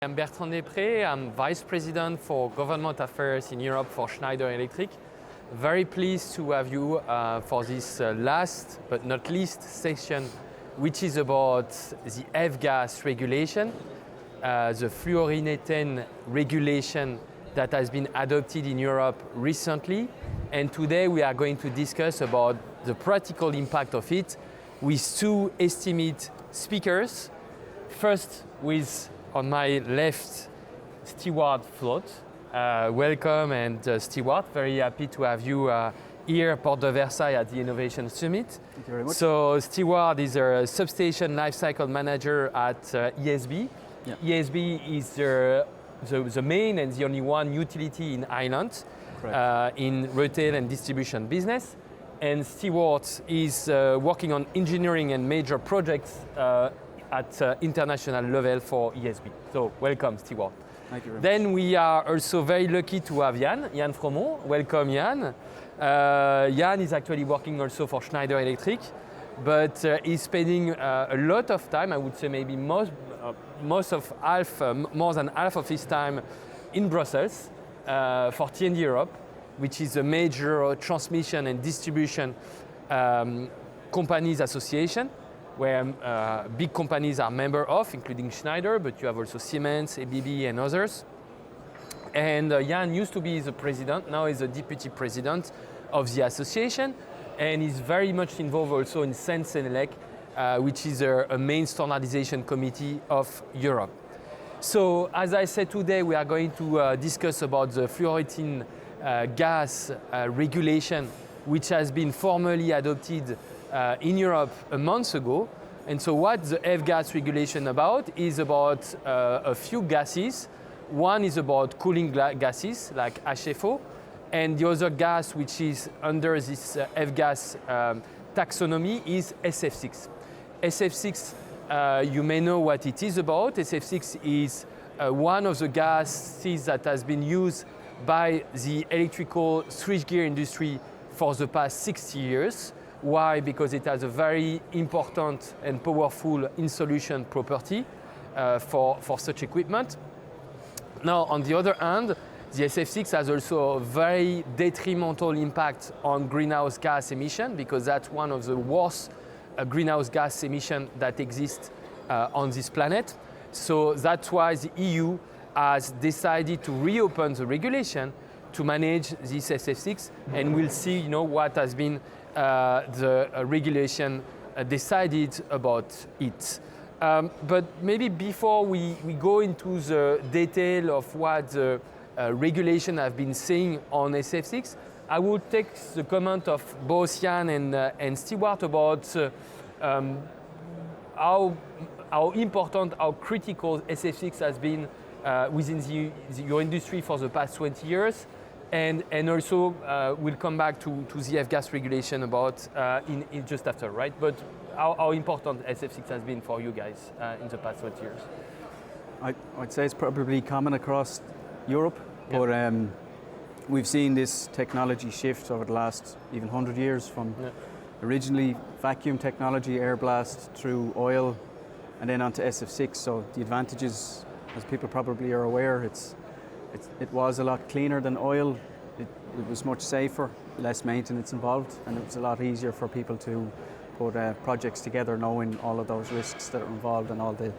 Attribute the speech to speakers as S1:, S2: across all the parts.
S1: I'm Bertrand Deprez. I'm Vice President for Government Affairs in Europe for Schneider Electric. Very pleased to have you for this last but not least session, which is about the F-gas regulation, the fluorinated regulation that has been adopted in Europe recently. And today we are going to discuss about the practical impact of it with two esteemed speakers. First with, on my left, Stewart Flood. Welcome, and Stewart, very happy to have you here at Porte de Versailles at the Innovation Summit.
S2: Thank you very much.
S1: So Stewart is a Substation Lifecycle Manager at ESB.
S2: Yeah.
S1: ESB is the main and the only one utility in Ireland in retail and distribution business. And Stewart is working on engineering and major projects at international level for ESB. So welcome, Stewart.
S2: Thank you very much.
S1: Then we are also very lucky to have Yann Fromont. Welcome, Yann. Yann is actually working also for Schneider Electric, but he's spending a lot of time, I would say maybe more than half of his time in Brussels for T&D Europe, which is a major transmission and distribution companies association, where big companies are member of, including Schneider, but you have also Siemens, ABB, and others. And Yann used to be the president, now he's a deputy president of the association, and he's very much involved also in Sensenelec, which is a main standardization committee of Europe. So, as I said today, we are going to discuss about the fluorinated gas regulation, which has been formally adopted in Europe a month ago. And so what the F-gas regulation is about a few gases. One is about cooling gases like HFO, and the other gas which is under this F-gas taxonomy is SF6. SF6, you may know what it is about. SF6 is one of the gases that has been used by the electrical switchgear industry for the past 60 years. Why? Because it has a very important and powerful insolution property for such equipment. Now, on the other hand, the SF6 has also a very detrimental impact on greenhouse gas emission, because that's one of the worst greenhouse gas emission that exists on this planet. So that's why the EU has decided to reopen the regulation to manage this SF6, and we'll see, what has been the regulation decided about it. But maybe before we go into the detail of what the regulation have been saying on SF6, I would take the comment of both Yann and Stewart about how important, how critical SF6 has been within your industry for the past 20 years. And also we'll come back to the F-gas regulation about in just after, right? But how important SF6 has been for you guys in the past 20 years?
S2: I'd say it's probably common across Europe, but we've seen this technology shift over the last even 100 years from originally vacuum technology, air blast, through oil, and then onto SF6. So the advantages, as people probably are aware, it was a lot cleaner than oil. It was much safer, less maintenance involved, and it was a lot easier for people to put projects together, knowing all of those risks that are involved and all the,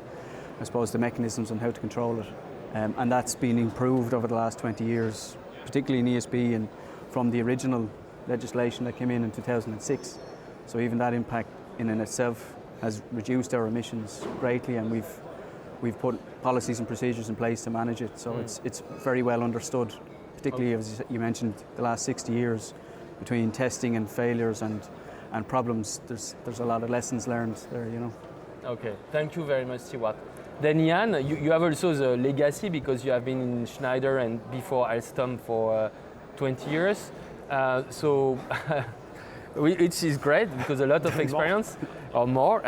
S2: I suppose, the mechanisms on how to control it. And that's been improved over the last 20 years, particularly in ESB and from the original legislation that came in 2006. So even that impact in and itself has reduced our emissions greatly, and we've put policies and procedures in place to manage it, so it's very well understood, particularly as you mentioned, the last 60 years between testing and failures and problems. There's a lot of lessons learned there,
S1: Okay, thank you very much, Stewart. Then Yann, you have also the legacy, because you have been in Schneider and before Alstom for 20 years. Which is great, because a lot of experience or more.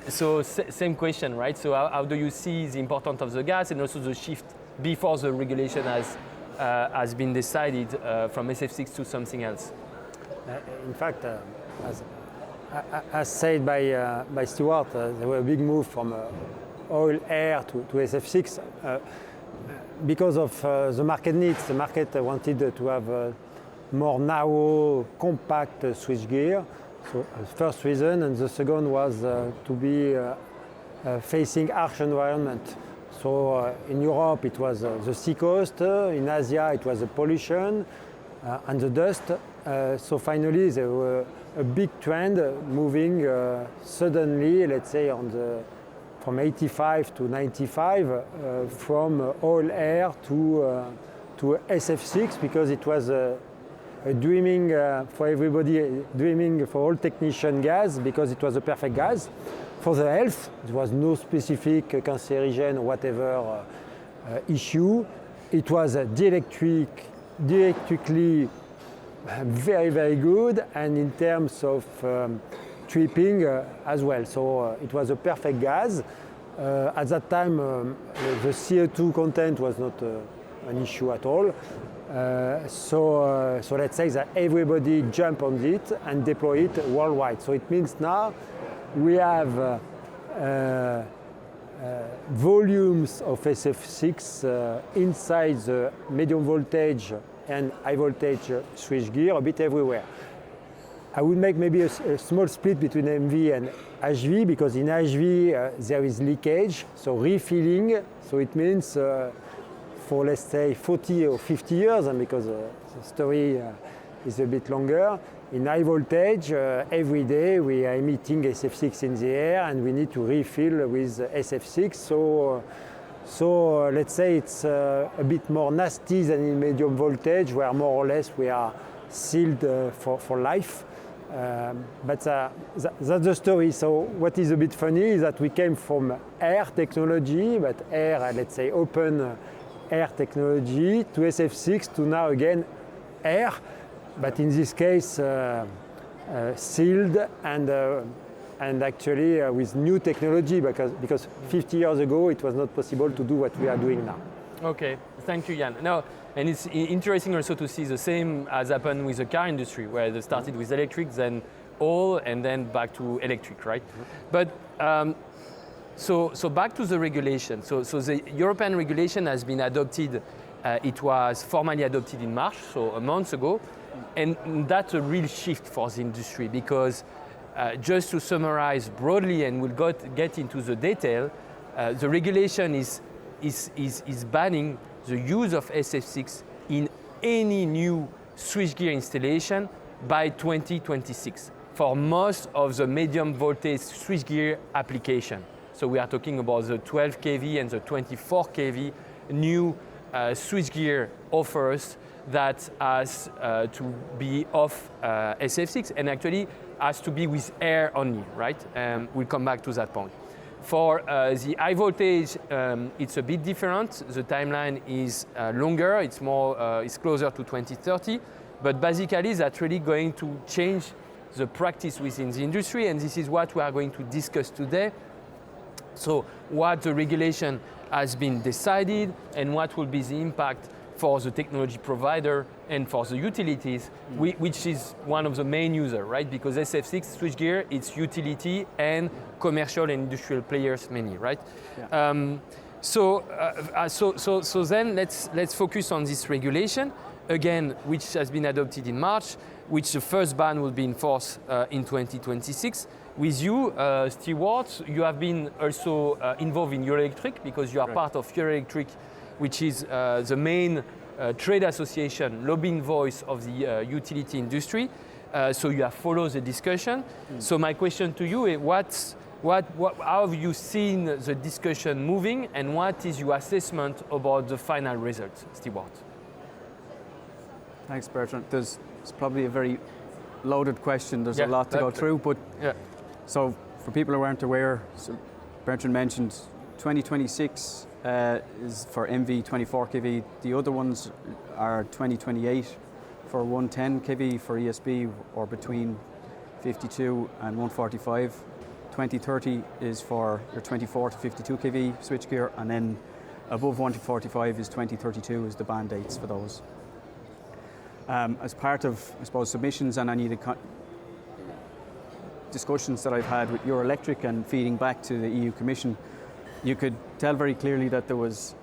S1: So same question, right? So how do you see the importance of the gas and also the shift before the regulation has been decided from SF6 to something else?
S3: In fact, as said by Stewart, there were a big move from oil air to SF6 because of the market needs. The market wanted to have a more narrow, compact switchgear. So first reason, and the second was to be facing harsh environment. So in Europe it was the sea coast, in Asia it was the pollution and the dust. So finally there were a big trend moving suddenly, let's say from 85 to 95, from oil air to SF6, because it was a dreaming for everybody, dreaming for all technician gas, because it was a perfect gas for the health. There was no specific cancerogen or whatever issue. It was dielectrically very, very good, and in terms of tripping as well. So it was a perfect gas. At that time, the CO2 content was not an issue at all. So let's say that everybody jumped on it and deployed it worldwide. So it means now we have volumes of SF6 inside the medium voltage and high voltage switchgear a bit everywhere. I would make maybe a small split between MV and HV, because in HV there is leakage, so refilling. So it means for, let's say, 40 or 50 years, and because the story is a bit longer, in high voltage, every day we are emitting SF6 in the air, and we need to refill with SF6. So let's say it's a bit more nasty than in medium voltage, where more or less we are sealed for life. But that's the story. So what is a bit funny is that we came from air technology, but air, let's say open air technology, to SF6, to now again air, but in this case sealed and actually with new technology, because 50 years ago it was not possible to do what we are doing now.
S1: Okay, thank you, Yann. Now, and it's interesting also to see the same as happened with the car industry, where they started with electric, then oil, and then back to electric, right? But so back to the regulation. So the European regulation has been adopted. It was formally adopted in March, so a month ago, and that's a real shift for the industry, because just to summarize broadly, and we'll get into the detail, the regulation is banning the use of SF6 in any new switchgear installation by 2026 for most of the medium voltage switchgear application. So we are talking about the 12 kV and the 24 kV new switchgear offers that has to be off SF6, and actually has to be with air only, right? We'll come back to that point. For the high voltage, it's a bit different. The timeline is longer. It's more, it's closer to 2030. But basically, that's really going to change the practice within the industry, and this is what we are going to discuss today. So, what the regulation has been decided, and what will be the impact for the technology provider and for the utilities, which is one of the main users, right? Because SF6 switchgear, it's utility and commercial and industrial players mainly, right? Yeah. So then let's focus on this regulation again, which has been adopted in March, which the first ban will be in force in 2026. With you, Stewart, you have been also involved in Electric, because you are part of Electric, which is the main trade association, lobbying voice of the utility industry. So you have followed the discussion. So my question to you is, how have you seen the discussion moving, and what is your assessment about the final results, Stewart?
S2: Thanks, Bertrand. It's probably a very loaded question. There's a lot to go through, but so for people who aren't aware, so Bertrand mentioned 2026 is for MV 24 kV. The other ones are 2028 for 110 kV for ESB, or between 52 and 145. 2030 is for your 24 to 52 kV switchgear, and then above 145 is 2032 is the ban dates for those. As part of, I suppose, submissions and any of the discussions that I've had with Electric and feeding back to the EU Commission, you could tell very clearly that there was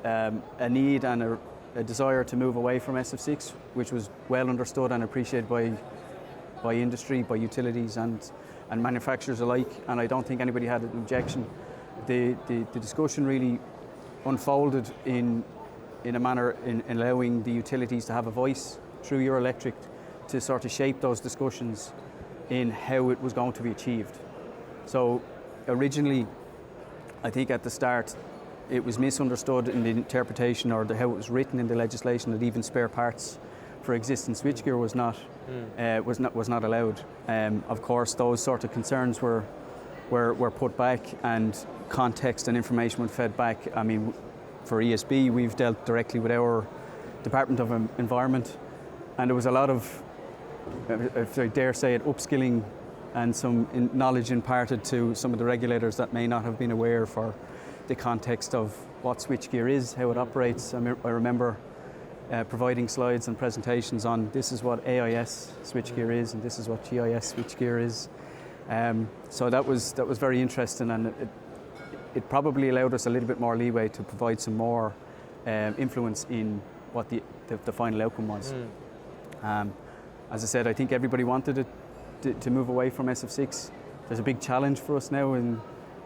S2: a need and a desire to move away from SF6, which was well understood and appreciated by industry, by utilities and manufacturers alike, and I don't think anybody had an objection. The discussion really unfolded in a manner in allowing the utilities to have a voice through Euroelectric to sort of shape those discussions in how it was going to be achieved. So originally, I think at the start, it was misunderstood in the interpretation or how it was written in the legislation that even spare parts for existing switchgear was not allowed. Of course, those sort of concerns were put back, and context and information were fed back. I mean, for ESB, we've dealt directly with our Department of Environment, and there was a lot of, if I dare say it, upskilling and some knowledge imparted to some of the regulators that may not have been aware for the context of what switchgear is, how it operates. I remember providing slides and presentations on this is what AIS switchgear is and this is what GIS switchgear is. So that was very interesting, and it probably allowed us a little bit more leeway to provide some more influence in what the final outcome was. As I said, I think everybody wanted it to move away from SF6. There's a big challenge for us now in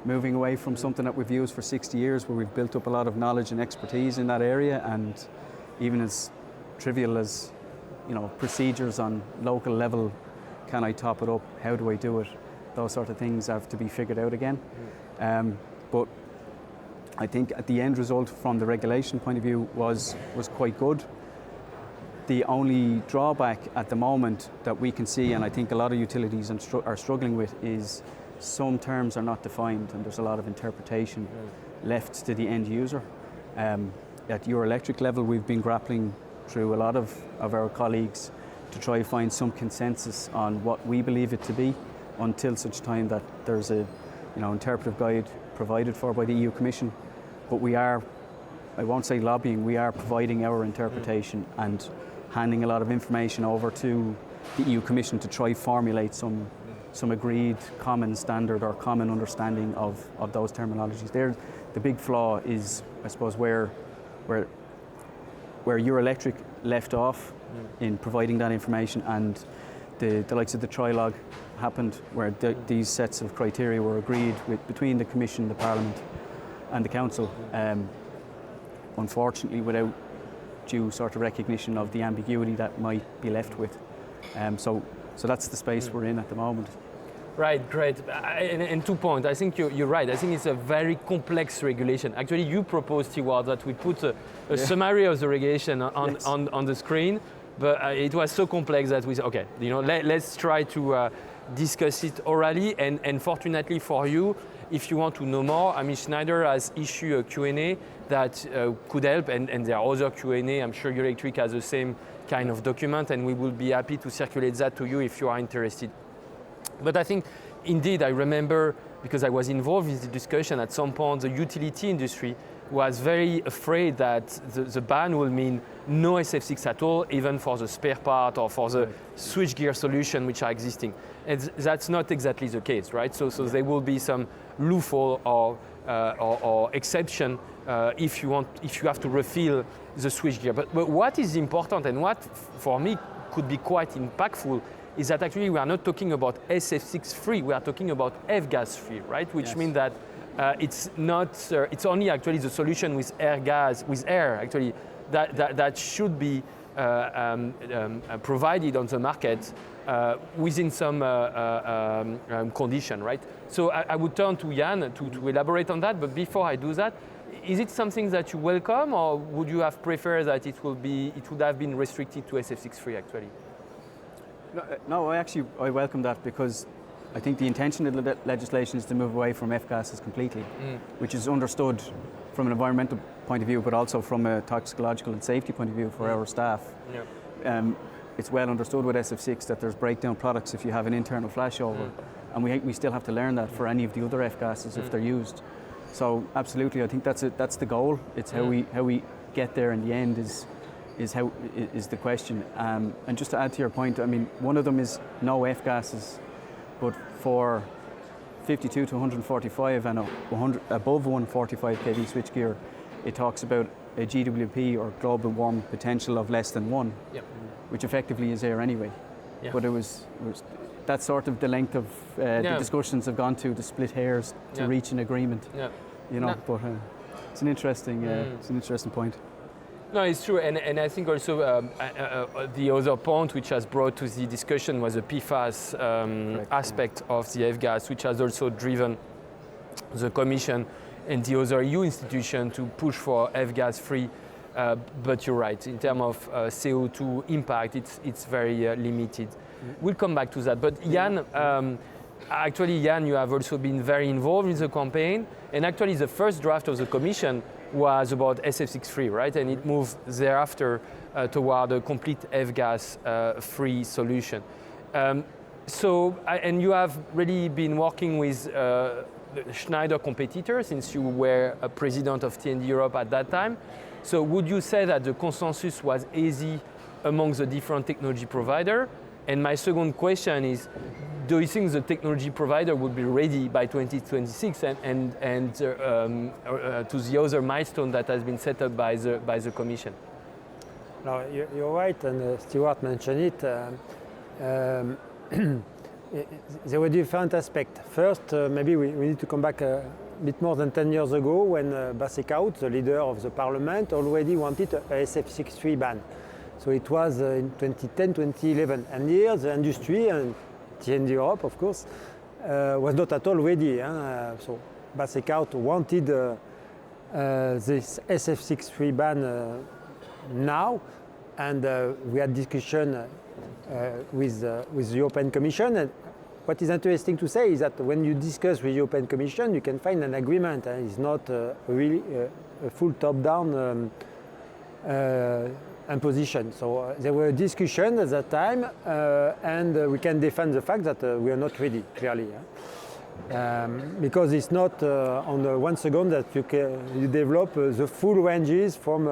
S2: moving away from something that we've used for 60 years, where we've built up a lot of knowledge and expertise in that area, and even as trivial as, procedures on local level, can I top it up? How do I do it? Those sort of things have to be figured out again. But I think at the end result from the regulation point of view was quite good. The only drawback at the moment that we can see, and I think a lot of utilities are struggling with, is some terms are not defined and there's a lot of interpretation left to the end user. At Euroelectric level, we've been grappling through a lot of our colleagues to try to find some consensus on what we believe it to be, until such time that there's a interpretive guide provided for by the EU Commission. But we are, I won't say lobbying, we are providing our interpretation and handing a lot of information over to the EU Commission to try formulate some agreed common standard or common understanding of those terminologies. There, the big flaw is, I suppose, where Euroelectric left off in providing that information, and the likes of the trilogue happened, where these sets of criteria were agreed between the Commission, the Parliament and the Council, unfortunately without due sort of recognition of the ambiguity that might be left with. So that's the space we're in at the moment.
S1: Right, great. And 2 points. I think you're right. I think it's a very complex regulation. Actually, you proposed, Stewart, that we put a summary of the regulation on the screen, but it was so complex that we said, okay, let's try to discuss it orally. And fortunately for you, if you want to know more, I mean, Schneider has issued a Q&A that could help, and there are other Q&A. I'm sure Euroelectric has the same kind of document, and we will be happy to circulate that to you if you are interested. But I think, indeed, I remember, because I was involved in the discussion at some point, the utility industry was very afraid that the ban will mean no SF6 at all, even for the spare part or for the switchgear solution which are existing. And that's not exactly the case, right? So there will be some loophole or exception if you have to refill the switchgear. But what is important, and what for me could be quite impactful, is that actually we are not talking about SF6-free, we are talking about F-gas free, right? Which means that it's only actually the solution with air actually, that should be provided on the market within some condition, right? So I would turn to Yann to elaborate on that, but before I do that, is it something that you welcome, or would you have preferred that it would have been restricted to SF6-free actually?
S2: No, I welcome that, because I think the intention of the legislation is to move away from F-gases completely, which is understood from an environmental point of view, but also from a toxicological and safety point of view for our staff. Yeah. It's well understood with SF6 that there's breakdown products if you have an internal flashover, and we still have to learn that for any of the other F-gases if they're used. So absolutely, I think that's the goal. It's how we get there in the end is the question. And just to add to your point, I mean, one of them is no F-gases, but for 52 to 145 and above 145 kV switchgear, it talks about a GWP or global warming potential of less than 1, which effectively is there anyway. Yeah. But it was that's sort of the length of the discussions have gone to split hairs to reach an agreement. Yeah. You know, but it's an interesting point.
S1: No, it's true, and I think also the other point which has brought to the discussion was the PFAS aspect of the F-gas, which has also driven the Commission and the other EU institution to push for F-gas free. But you're right, in terms of CO2 impact, it's very limited. We'll come back to that. But Yann, Yann, you have also been very involved in the campaign, and actually the first draft of the Commission was about SF6-free, right? And it moved thereafter toward a complete F-gas free solution. And you have really been working with Schneider competitor since you were a president of T&D Europe at that time. So would you say that the consensus was easy among the different technology providers? And my second question is, do you think the technology provider would be ready by 2026 and to the other milestone that has been set up by the Commission?
S3: No, you're right, and Stewart mentioned it. There were different aspects. First, maybe we need to come back a bit more than 10 years ago when Bas Eickhout, the leader of the parliament, already wanted a SF6-free ban. So it was in 2010, 2011. And here the industry, and T&D Europe, of course, was not at all ready. So Bas Eickhout wanted this SF6-free ban now, and we had discussion with the European Commission. And what is interesting to say is that when you discuss with the European Commission, you can find an agreement. It's not really a full top-down imposition. So there were discussions at that time, and we can defend the fact that we are not ready, clearly. Because it's not on the 1 second that you develop the full ranges from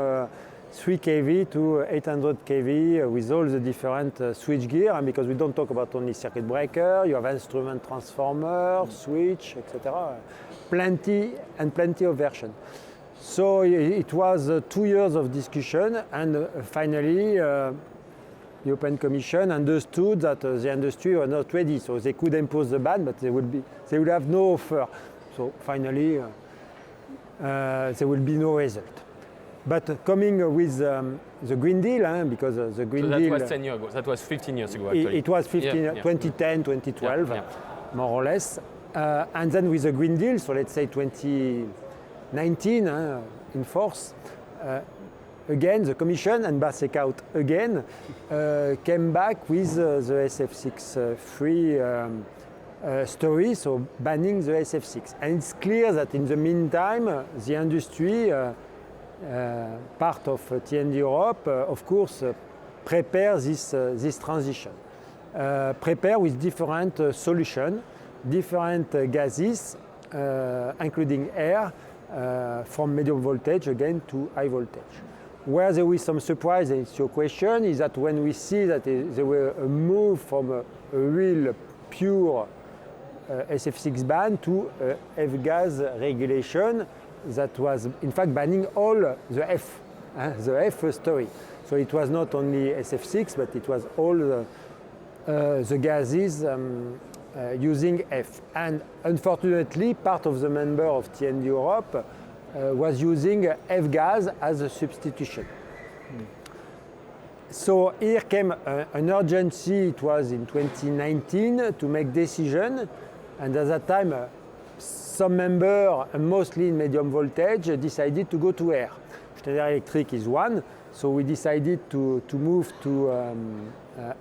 S3: 3 kV to 800 kV with all the different switchgear, and because we don't talk about only circuit breaker, you have instrument transformer, switch, etc. Plenty of versions. So it was 2 years of discussion, and finally the European Commission understood that the industry were not ready, so they could impose the ban, but they would have no offer. So finally there will be no result. But coming with the Green Deal, because the Green Deal...
S1: that was 10 years ago, that was 15 years ago actually.
S3: It was 2010, 2012, more or less. And then with the Green Deal, so let's say 2019 in force, again the Commission and Bas Eickhout again came back with the SF6-free story, so banning the SF6. And it's clear that in the meantime, the industry, part of T&D Europe, of course, prepare this transition. Prepare with different solutions, different gases, including air, from medium voltage again to high voltage. Where there was some surprise, and it's your question, is that when we see that there were a move from a real pure SF6 ban to F-gas regulation that was in fact banning all the F story. So it was not only SF6, but it was all the gases using F. And unfortunately, part of the member of T&D Europe was using F-gas as a substitution. So here came an urgency, it was in 2019, to make decision, and at that time some members, mostly in medium voltage, decided to go to air. Schneider Electric is one, so we decided to move to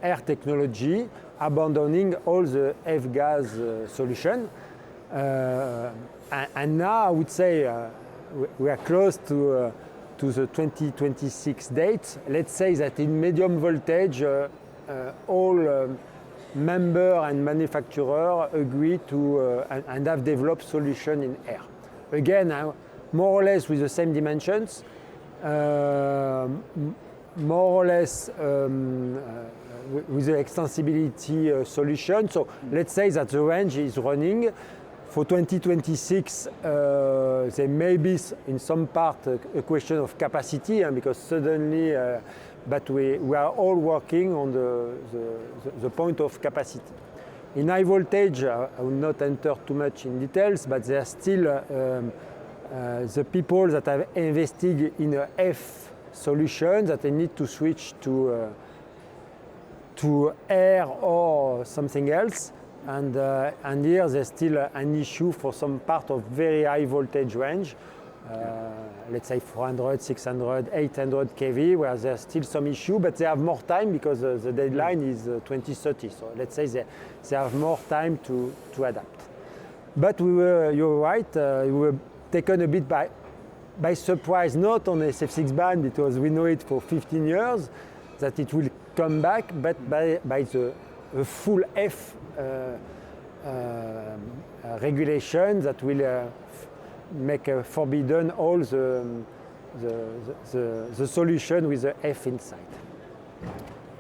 S3: air technology, abandoning all the F-gas solution. And now I would say we are close to the 2026 date. Let's say that in medium voltage, all member and manufacturer agree to and have developed solution in air. Again, more or less with the same dimensions, more or less with the extensibility solution. So let's say that the range is running For 2026, there may be in some part a question of capacity, because suddenly, but we are all working on the point of capacity. In high voltage, I will not enter too much in details, but there are still the people that have invested in a F solution that they need to switch to air or something else. And here there's still an issue for some part of very high voltage range, let's say 400, 600, 800 kV, where there's still some issue, but they have more time because the deadline is 2030. So let's say they have more time to adapt. But you're right, we were taken a bit by surprise, not on SF6 ban, because we know it for 15 years, that it will come back, but by the full F regulation that will make forbidden all the solution with the F inside.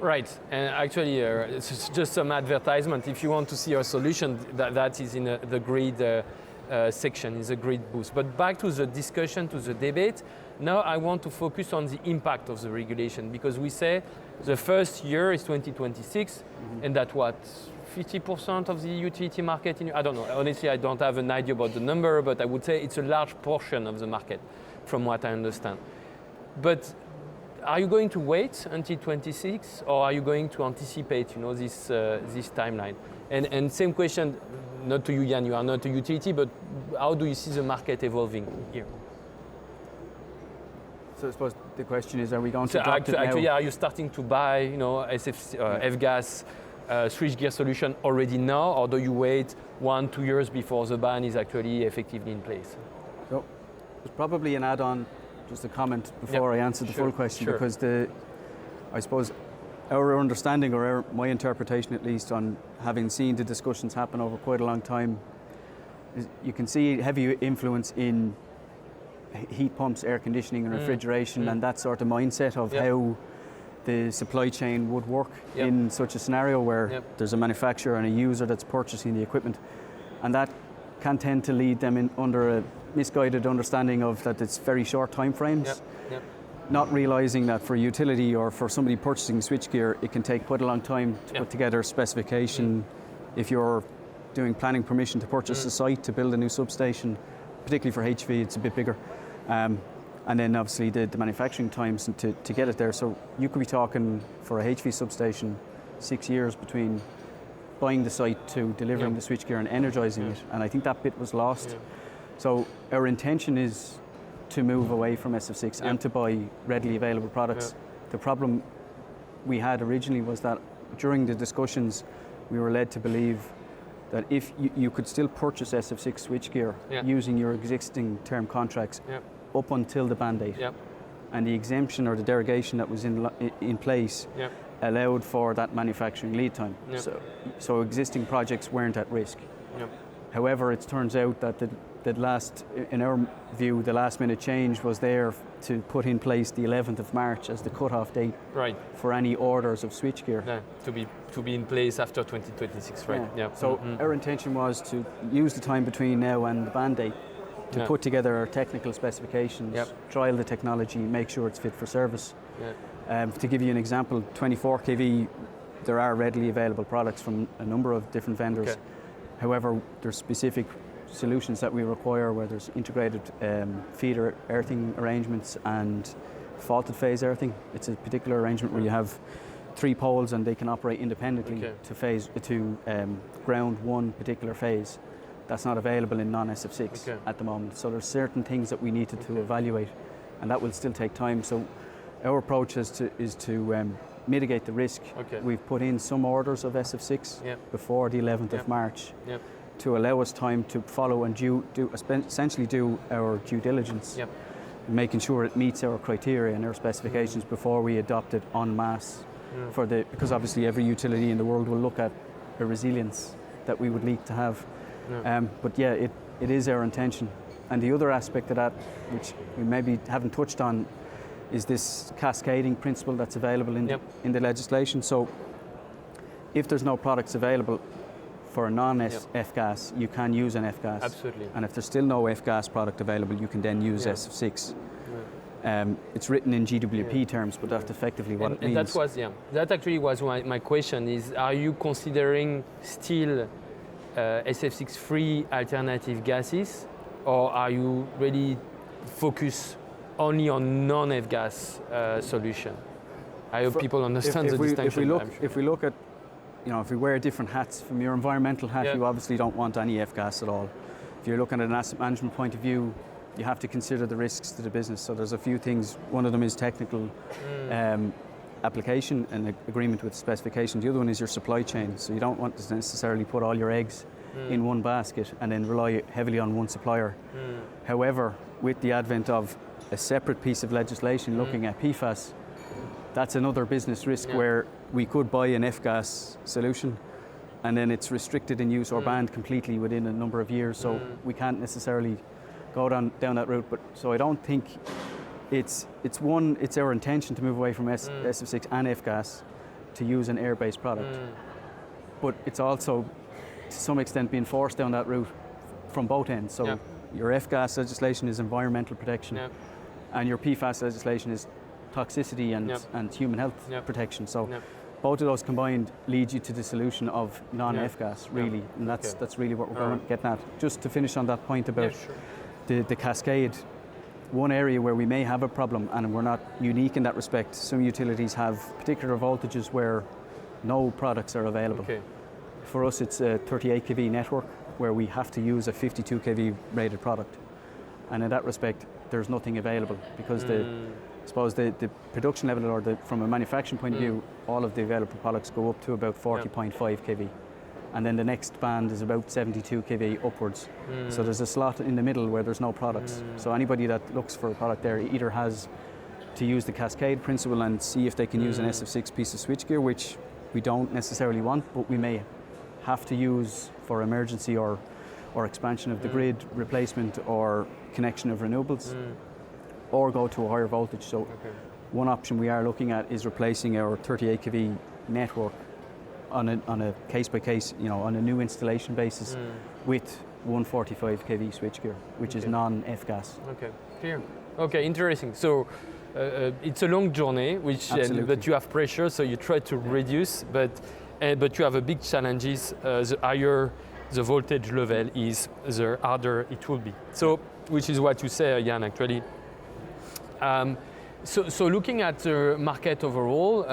S1: Right, and actually it's just some advertisement. If you want to see our solution, that is in the grid section, is a grid boost. But back to the discussion, to the debate, now I want to focus on the impact of the regulation, because we say the first year is 2026, and that what? 50% of the utility market I don't know, honestly I don't have an idea about the number, but I would say it's a large portion of the market from what I understand. But are you going to wait until 26, or are you going to anticipate this timeline? And same question, not to you Yann, you are not a utility, but how do you see the market evolving here?
S2: So I suppose the question is, are we going to adopt it now?
S1: Actually, are you starting to buy F-gas switchgear solution already now, or do you wait 1-2 years before the ban is actually effectively in place?
S2: So there's probably an add-on, just a comment before I answer the full question, because I suppose our understanding, or my interpretation at least, on having seen the discussions happen over quite a long time, is you can see heavy influence in heat pumps, air conditioning and refrigeration, and that sort of mindset of how the supply chain would work in such a scenario where there's a manufacturer and a user that's purchasing the equipment, and that can tend to lead them in under a misguided understanding of that it's very short time frames, not realizing that for utility or for somebody purchasing switchgear, it can take quite a long time to put together a specification. If you're doing planning permission to purchase a site to build a new substation, particularly for HV, it's a bit bigger. And then obviously the manufacturing times to get it there. So you could be talking for a HV substation 6 years between buying the site to delivering the switchgear and energizing it. And I think that bit was lost. So our intention is to move away from SF6 and to buy readily available products. The problem we had originally was that during the discussions, we were led to believe that if you could still purchase SF6 switchgear using your existing term contracts up until the ban date. And the exemption or the derogation that was in place allowed for that manufacturing lead time. So existing projects weren't at risk. However, it turns out that in our view, the last minute change was there to put in place the 11th of March as the cutoff date for any orders of switchgear.
S1: To be in place after 2026, right?
S2: So our intention was to use the time between now and the ban date to put together our technical specifications, trial the technology, make sure it's fit for service. To give you an example, 24 kV, there are readily available products from a number of different vendors. However, there's specific solutions that we require where there's integrated feeder earthing arrangements and faulted phase earthing. It's a particular arrangement where you have 3 poles and they can operate independently to ground one particular phase. That's not available in non-SF6 at the moment. So there's certain things that we needed to evaluate, and that will still take time. So our approach is to mitigate the risk. We've put in some orders of SF6 before the 11th of March to allow us time to follow and essentially do our due diligence, making sure it meets our criteria and our specifications before we adopt it en masse. Because obviously every utility in the world will look at a resilience that we would need to have. But it is our intention. And the other aspect of that, which we maybe haven't touched on, is this cascading principle that's available in the legislation. So if there's no products available for a non-F-gas, you can use an F-gas.
S1: Absolutely.
S2: And if there's still no F-gas product available, you can then use SF6. It's written in GWP terms, but that's effectively what it means.
S1: That actually was my question is, are you considering still SF6-free alternative gases, or are you really focused only on non-F-gas solution? I hope people understand the distinction.
S2: If we look at, if we wear different hats, from your environmental hat, you obviously don't want any F-gas at all. If you're looking at an asset management point of view, you have to consider the risks to the business. So there's a few things. One of them is technical application and agreement with specification. The other one is your supply chain. So you don't want to necessarily put all your eggs in one basket and then rely heavily on one supplier. However, with the advent of a separate piece of legislation looking at PFAS, that's another business risk where we could buy an F-gas solution and then it's restricted in use or banned completely within a number of years. So we can't necessarily go down that route. But so I don't think it's our intention to move away from SF6 and F-gas to use an air-based product. But it's also to some extent being forced down that route from both ends. So your F-gas legislation is environmental protection and your PFAS legislation is toxicity and human health protection. So both of those combined lead you to the solution of non-F-gas, really. And that's really what we're getting at. Just to finish on that point about the cascade, one area where we may have a problem, and we're not unique in that respect, some utilities have particular voltages where no products are available. For us, it's a 38 kV network where we have to use a 52 kV rated product. And in that respect, there's nothing available because I suppose the production level, or from a manufacturing point of view, all of the available products go up to about 40.5 kV. And then the next band is about 72 kV upwards. So there's a slot in the middle where there's no products. So anybody that looks for a product there either has to use the cascade principle and see if they can use an SF6 piece of switchgear, which we don't necessarily want, but we may have to use for emergency or expansion of the grid, replacement or connection of renewables, or go to a higher voltage. So one option we are looking at is replacing our 38 kV network on a case by case, on a new installation basis with 145 kV switchgear, which is non-F-gas.
S1: Okay, clear. Okay, interesting. So it's a long journey, but you have pressure, so you try to reduce, but you have a big challenges. The higher the voltage level is, the harder it will be. So, which is what you say, Yann, actually. So looking at the market overall,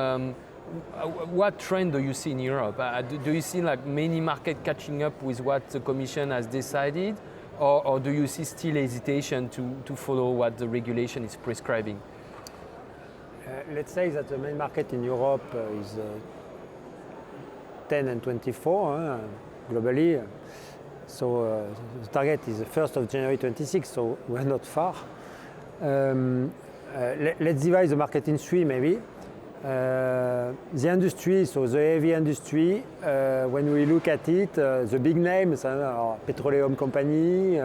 S1: what trend do you see in Europe? Do you see like many markets catching up with what the Commission has decided, or do you see still hesitation to follow what the regulation is prescribing?
S3: Let's say that the main market in Europe is 10 and 24 globally. So the target is the 1st of January 26, so we're not far. Let's divide the market in three maybe. The industry, so the heavy industry, when we look at it, the big names are petroleum company,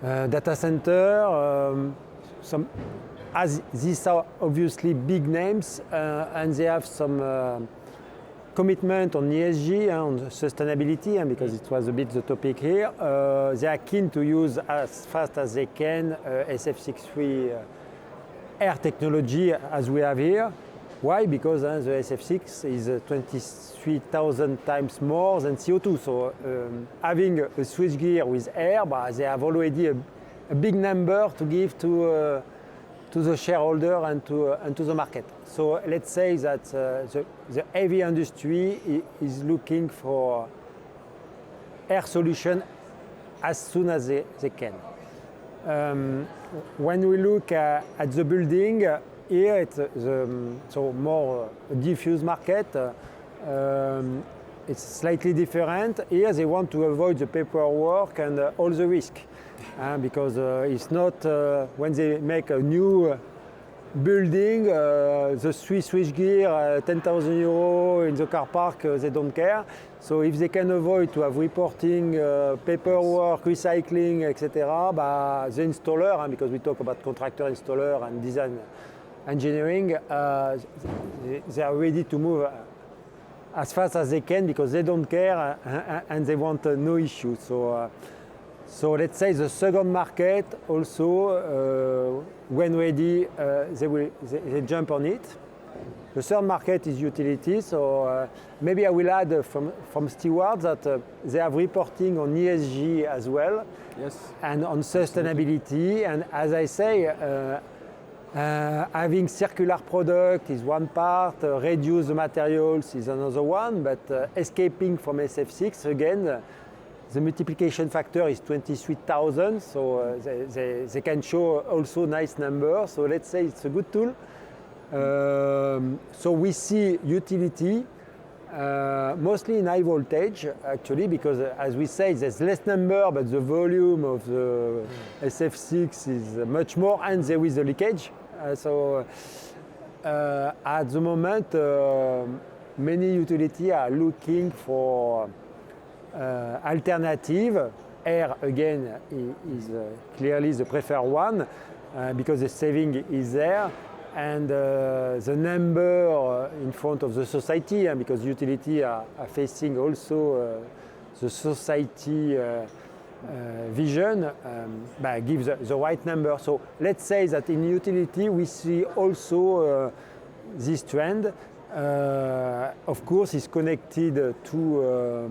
S3: data center, as these are obviously big names and they have some commitment on ESG, on sustainability, because it was a bit the topic here. They are keen to use as fast as they can SF6-free air technology as we have here. Why? Because the SF6 is 23,000 times more than CO2. So having a switchgear with air, they have already a big number to give to the shareholder and to the market. So let's say that the heavy industry is looking for air solution as soon as they can. When we look at the building, here it's so more diffuse market. It's slightly different. Here they want to avoid the paperwork and all the risk, because it's not when they make a new building, the switchgear, 10,000 euros in the car park, they don't care. So if they can avoid to have reporting, paperwork, recycling, etc., the installer, because we talk about contractor, installer, and design engineering, they are ready to move as fast as they can because they don't care and they want no issue. So let's say the second market also, when ready, they jump on it. The third market is utilities. So maybe I will add from Stewart that they have reporting on ESG as well.
S2: Yes.
S3: And on sustainability. And as I say, having circular product is one part, reduce the materials is another one, but escaping from SF6, again, the multiplication factor is 23,000, so they can show also nice numbers. So let's say it's a good tool. So we see utility, mostly in high voltage, actually, because as we say, there's less number, but the volume of the SF6 is much more, and there is a leakage. So at the moment, many utilities are looking for alternative. Air, again, is clearly the preferred one because the saving is there. And the number in front of the society, because utility are facing also the society vision, gives the right number. So let's say that in utility we see also this trend. Of course, is connected to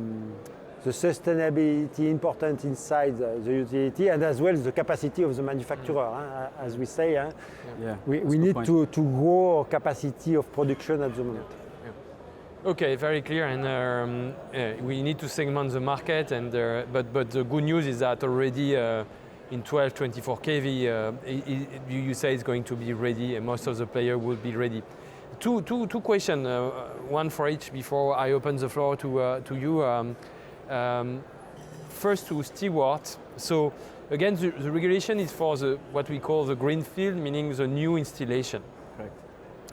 S3: the sustainability important inside the utility, and as well as the capacity of the manufacturer, as we say. We need to grow our capacity of production at the moment.
S1: Okay, very clear, and we need to segment the market, and but the good news is that already in 12-24 kV, you say it's going to be ready, and most of the players will be ready. Two questions, one for each before I open the floor to you. First to Stewart. So again, the regulation is for what we call the greenfield, meaning the new installation.
S2: Correct.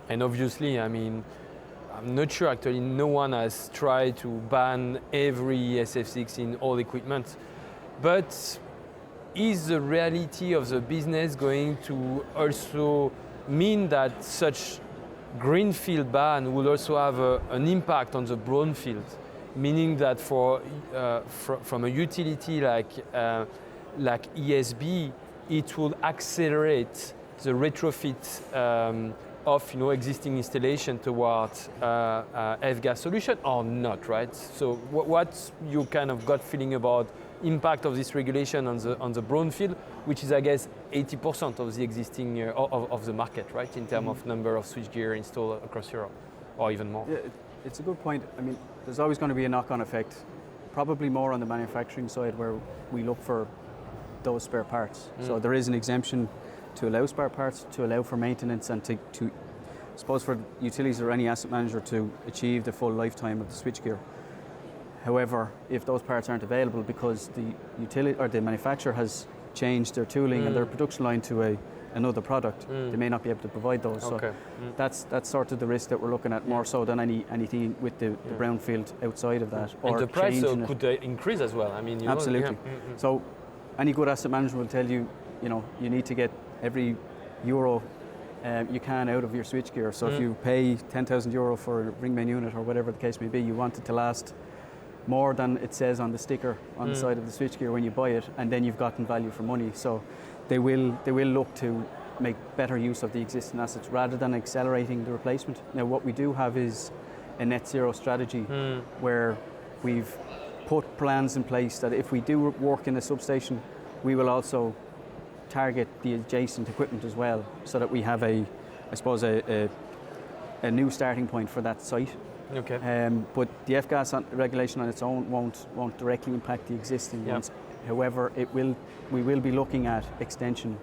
S1: And obviously, I mean, I'm not sure actually no one has tried to ban every SF6 in all equipment, but is the reality of the business going to also mean that such greenfield ban will also have an impact on the brownfield? Meaning that from a utility like ESB, it will accelerate the retrofit of existing installation towards F-gas solution or not, right? So what's your kind of gut feeling about impact of this regulation on the brownfield, which is I guess 80% of the existing of the market, right, in terms of number of switchgear installed across Europe, or even more?
S2: Yeah, it's a good point. I mean, there's always going to be a knock-on effect, probably more on the manufacturing side where we look for those spare parts. So there is an exemption to allow spare parts, to allow for maintenance, and to I suppose for utilities or any asset manager to achieve the full lifetime of the switchgear. However, if those parts aren't available because the utility or the manufacturer has changed their tooling and their production line to another product, they may not be able to provide those.
S1: Okay.
S2: So that's sort of the risk that we're looking at more so than anything with the brownfield outside of that.
S1: And the price could increase as well. I mean,
S2: absolutely. So any good asset manager will tell you, you need to get every euro you can out of your switchgear. So if you pay 10,000 euro for a ring main unit or whatever the case may be, you want it to last more than it says on the sticker on the side of the switchgear when you buy it, and then you've gotten value for money. So they will look to make better use of the existing assets rather than accelerating the replacement. Now what we do have is a net zero strategy where we've put plans in place that if we do work in a substation, we will also target the adjacent equipment as well, so that we have a new starting point for that site.
S1: Okay.
S2: But the F-gas regulation on its own won't directly impact the existing ones. However, we will be looking at extension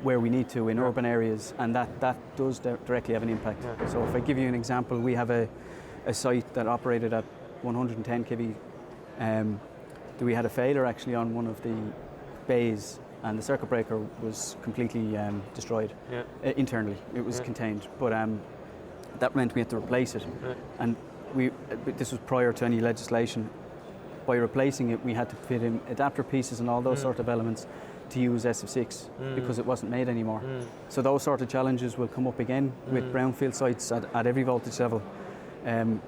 S2: where we need to in urban areas, and that does directly have an impact. So if I give you an example, we have a site that operated at 110 kV. We had a failure actually on one of the bays, and the circuit breaker was completely destroyed internally. It was contained, but that meant we had to replace it. And this was prior to any legislation. By replacing it, we had to fit in adapter pieces and all those sort of elements to use SF6 because it wasn't made anymore. So those sort of challenges will come up again with brownfield sites at every voltage level. And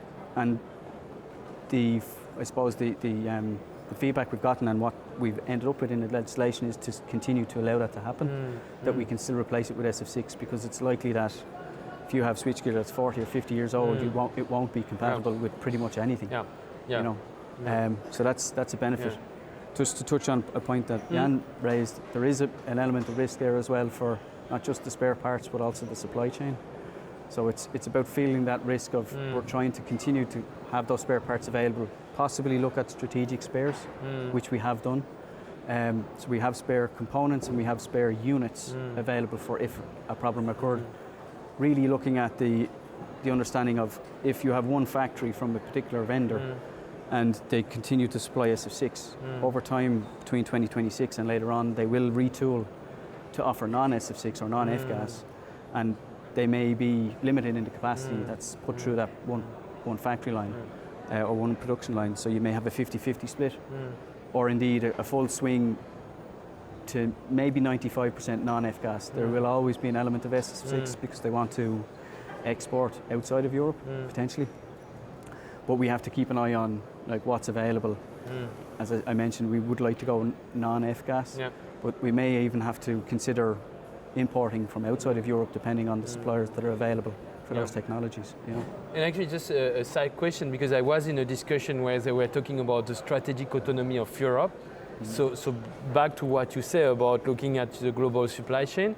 S2: I suppose the feedback we've gotten and what we've ended up with in the legislation is to continue to allow that to happen, that we can still replace it with SF6, because it's likely that if you have switchgear that's 40 or 50 years old, it won't be compatible with pretty much anything. You know, so that's a benefit. Just to touch on a point that Yann raised, there is an element of risk there as well for not just the spare parts but also the supply chain. So it's about feeling that risk of we're trying to continue to have those spare parts available, possibly look at strategic spares, which we have done. So we have spare components and we have spare units available for if a problem occurred. Really looking at the understanding of if you have one factory from a particular vendor and they continue to supply SF6, over time between 2026 and later on they will retool to offer non-SF6 or non-F-gas, and they may be limited in the capacity that's put through that one factory line or one production line. So you may have a 50-50 split, or indeed a full swing to maybe 95% non-F-gas. There will always be an element of SF6 because they want to export outside of Europe, potentially. But we have to keep an eye on like what's available. As I mentioned, we would like to go non-F-gas, but we may even have to consider importing from outside of Europe depending on the suppliers that are available for those technologies. You know?
S1: And actually just a side question, because I was in a discussion where they were talking about the strategic autonomy of Europe. So back to what you say about looking at the global supply chain,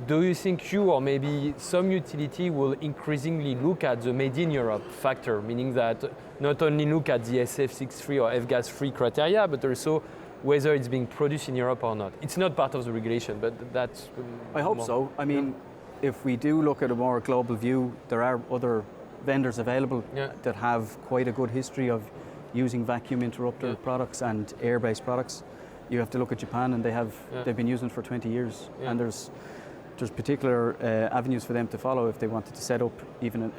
S1: do you think you or maybe some utility will increasingly look at the made in Europe factor, meaning that not only look at the SF6-free or F-gas free criteria, but also whether it's being produced in Europe or not? It's not part of the regulation, but that's...
S2: I hope so. I mean, if we do look at a more global view, there are other vendors available that have quite a good history of using vacuum interrupter products and air-based products. You have to look at Japan, and they've been using it for 20 years, and there's particular avenues for them to follow if they wanted to set up even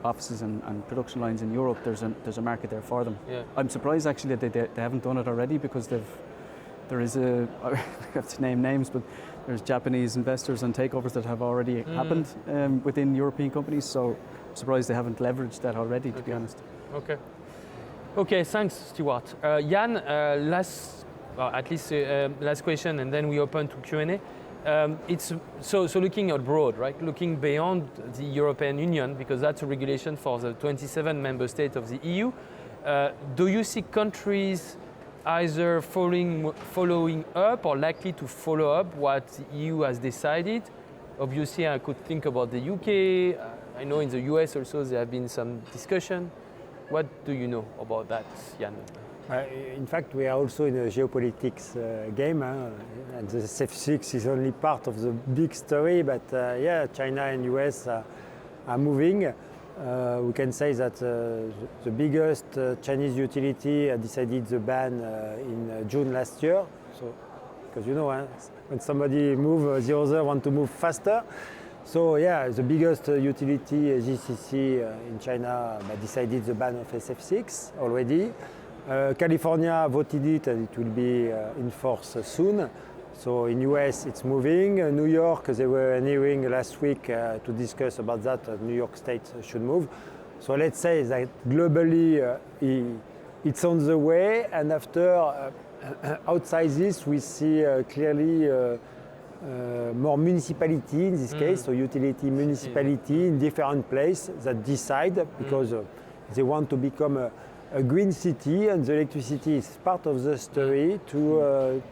S2: offices and production lines in Europe. There's a market there for them. I'm surprised actually that they haven't done it already, because there is I have to name names, but there's Japanese investors and takeovers that have already happened within European companies. So I'm surprised they haven't leveraged that already, to be honest.
S1: Okay, thanks, Stewart. Yann, last question, and then we open to Q&A. It's so looking abroad, right? Looking beyond the European Union, because that's a regulation for the 27 member states of the EU. Do you see countries either following up or likely to follow up what the EU has decided? Obviously, I could think about the UK. I know in the US also there have been some discussion. What do you know about that, Yann?
S3: In fact, we are also in a geopolitics game, and the SF6 is only part of the big story, but China and US are moving. We can say that the biggest Chinese utility decided the ban in June last year. So, because you know, when somebody moves, the other want to move faster. So the biggest utility, GCC in China, decided the ban of SF6 already. California voted it, and it will be in force soon. So in US it's moving. New York, they were in a hearing last week to discuss about that. New York State should move. So let's say that globally it's on the way, and after outside this we see clearly more municipality in this case, so utility municipality in different places that decide, because they want to become a green city, and the electricity is part of the story to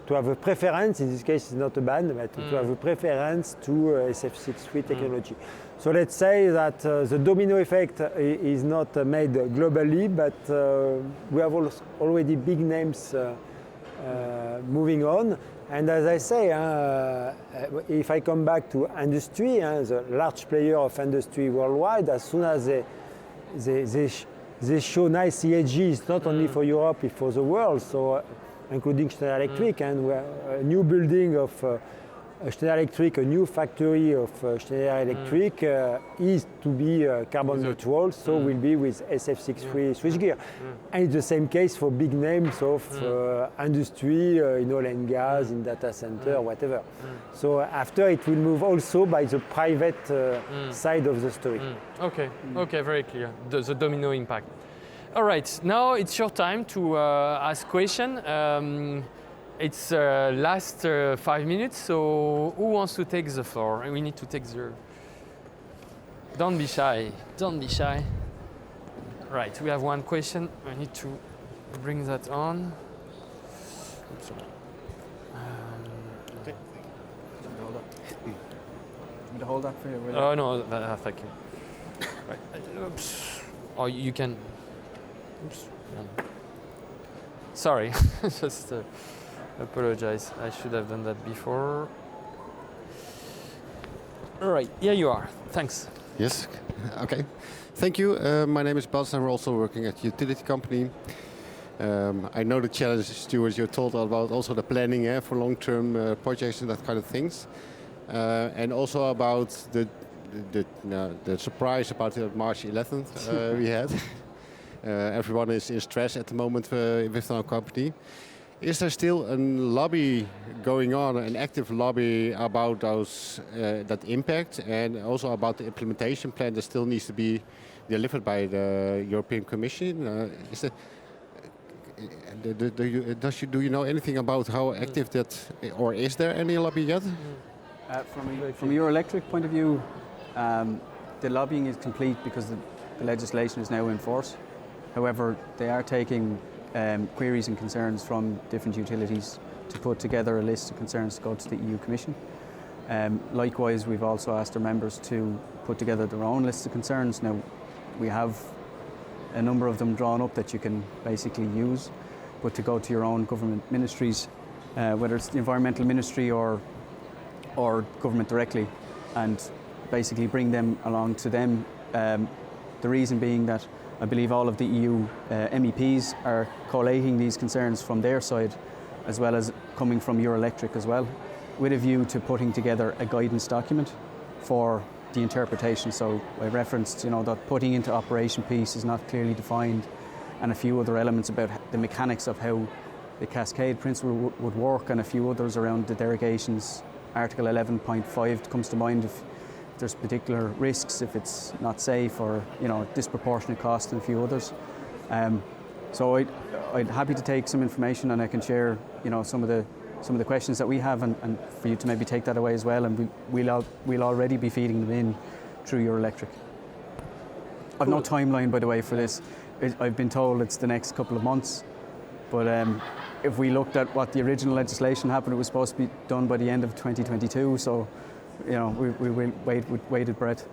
S3: have a preference. In this case, it's not a ban, but to have a preference to SF6-free technology. So let's say that the domino effect is not made globally, but we have already big names moving on. And as I say, if I come back to industry, the large player of industry worldwide, as soon as they show nice ESG, not only for Europe, but for the world, so including Schneider Electric, and a new building of Schneider Electric, a new factory of Schneider Electric is to be carbon neutral, so will be with SF6-free switchgear. And it's the same case for big names of industry, in oil and gas, in data center, whatever. So after it will move also by the private side of the story.
S1: Okay, okay, very clear. The domino impact. All right, now it's your time to ask question. It's last 5 minutes, so who wants to take the floor? We need to take the... Don't be shy, don't be shy. Right, we have one question. I need to bring that on. Oops, sorry.
S2: Okay. Want to hold that for you?
S1: Oh no, thank you. Right. Oops. Oh, you can... Oops. Yeah. Sorry, just... apologize, I should have done that before. All right, here you are, thanks.
S4: Yes, okay. Thank you. My name is Bas and we're also working at a utility company. I know the challenge, Stewart, you told about also the planning for long-term projects and that kind of things. And also about the surprise about the March 11th we had. Everyone is in stress at the moment with our company. Is there still a lobby going on, an active lobby about those that impact, and also about the implementation plan that still needs to be delivered by the European Commission? Do you know anything about how active that, or is there any lobby yet?
S2: From a Euro Electric point of view, the lobbying is complete because the legislation is now in force. However, they are taking queries and concerns from different utilities to put together a list of concerns to go to the EU Commission. Likewise, we've also asked our members to put together their own list of concerns. Now, we have a number of them drawn up that you can basically use, but to go to your own government ministries, whether it's the Environmental Ministry or government directly, and basically bring them along to them. The reason being that I believe all of the EU MEPs are collating these concerns from their side, as well as coming from Euro Electric as well, with a view to putting together a guidance document for the interpretation. So I referenced, that putting into operation piece is not clearly defined, and a few other elements about the mechanics of how the cascade principle would work, and a few others around the derogations. Article 11.5 comes to mind if there's particular risks, if it's not safe, or disproportionate cost, and a few others. So I'd happy to take some information, and I can share some of the questions that we have, and for you to maybe take that away as well, and we'll already be feeding them in through Euro Electric. I've no timeline, by the way, for this. I've been told it's the next couple of months, but if we looked at what the original legislation happened, it was supposed to be done by the end of 2022. So. We will wait with bated breath.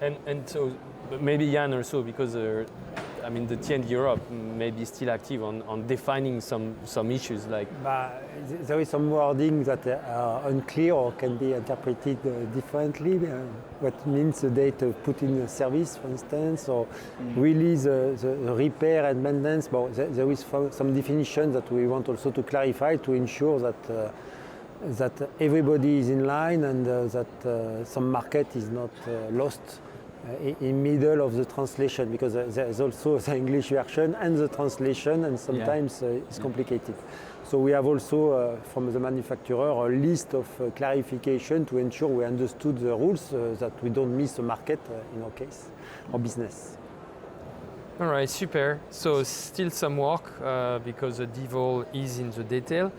S1: And so maybe Yann also, because the T&D Europe may be still active on defining some issues like.
S3: There is some wording that are unclear or can be interpreted differently. What means the date put in service, for instance, or really the repair and maintenance. But there is some definition that we want also to clarify to ensure that everybody is in line, and that some market is not lost in middle of the translation, because there is also the English version and the translation, and sometimes it's complicated. So we have also from the manufacturer a list of clarification to ensure we understood the rules, that we don't miss the market in our case, or business.
S1: All right, super. So still some work because the devil is in the detail.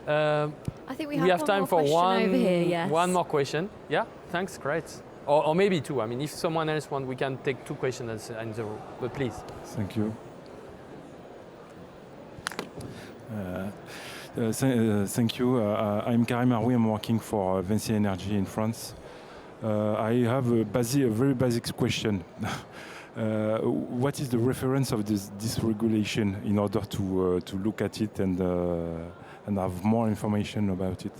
S5: I think we have
S1: time for
S5: one over here, yes.
S1: One more question. Yeah, thanks, great. Or maybe two. If someone else wants, we can take two questions in the room, but please.
S6: Thank you. Thank you. I'm Karim Aroui. I'm working for Vinci Energy in France. I have a very basic question. What is the reference of this regulation in order to look at it and have more information about it?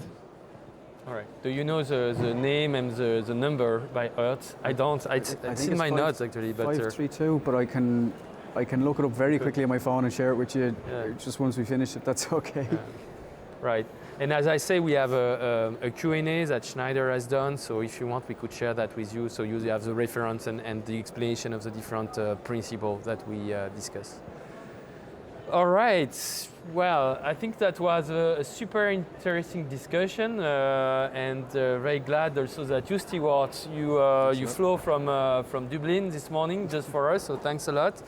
S1: All right. Do you know the name and the number by heart? I don't. It's in my notes actually. But
S2: 532. But I can look it up very quickly on my phone and share it with you. Just once we finish it. That's okay.
S1: Right. And as I say, we have a Q&A that Schneider has done, so if you want, we could share that with you, so you have the reference and the explanation of the different principles that we discussed. All right, well, I think that was a super interesting discussion, and very glad also that you, Stewart, you flew from Dublin this morning just for us, so thanks a lot.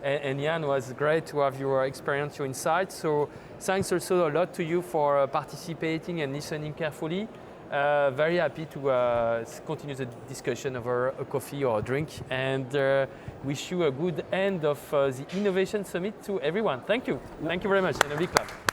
S1: And Yann, was great to have your experience, your insights. So thanks also a lot to you for participating and listening carefully. Very happy to continue the discussion over a coffee or a drink, and wish you a good end of the Innovation Summit to everyone. Thank you. Thank you very much, and a big clap.